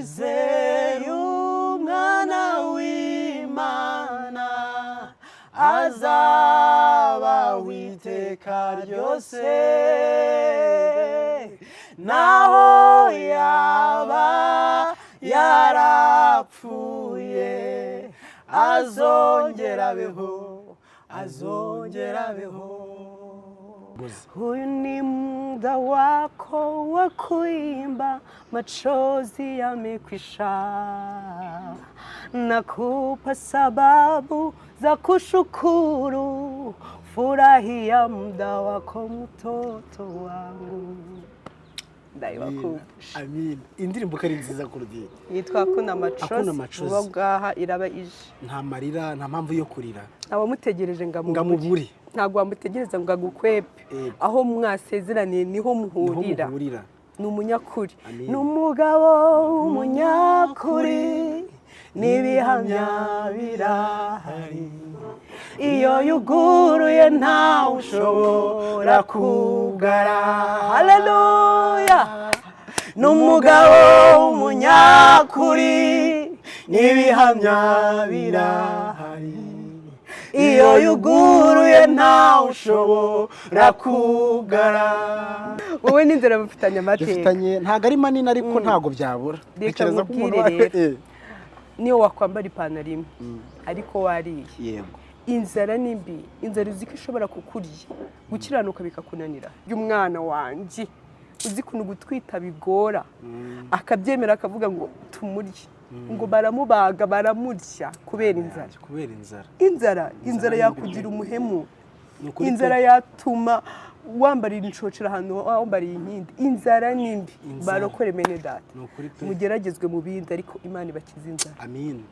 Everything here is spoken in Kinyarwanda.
wizeye umwana w'Imana azaba witeka ryose, naho yaba yarapfuye azongera abeho. Huyu ni muda wako wa kuimba, machozi yamekwisha, nakupa sababu za kushukuru, furahia muda wako mtoto wangu. Amin. Indirimbo kari nziza kurudi. Yitwa Akuna Machozi. Uwo gaha iraba ije. Nta marira, nta mpamvu yo kurira. Abamutegereje ngamuburi. Ntabwo wamutegereza ngo agukwepe. Aho mwasezeraniye niho muhurira. Ni umunyakuri. Ni umugabo umunyakuri, n'ibihamya birahari. Iyo yuguruye ntawe ushobora kugara. Haleluya! N'umugabo umunyakuri, n'ibihamya birahari. Iyo yuguruye ntawe ushobora kugara. Wowe n'inzara mufitanye amateka. Dufitanye ntago ari manini ariko ntago byabura. Tekereza ko umuntu rero niyo wakwambara ipantaro imwe ariko wariye. Yego. Inzara nimbi, inzara uziko ishobora kukurya, gukiranuka bikakunanira. Y'umwana wanje uzi kuntu gutwita bigora, akabyemera akavuga ngo tumurye, ngo baramubaga baramurya kubera inzara. Inzara yakugira umuhemu, inzara yatuma wambarira inshocera ahantu wambariye inkindi. Inzara nimbi. Barokore Bene data, mugeragezwe mu bindi ariko Imana ibakize inzara. Amin.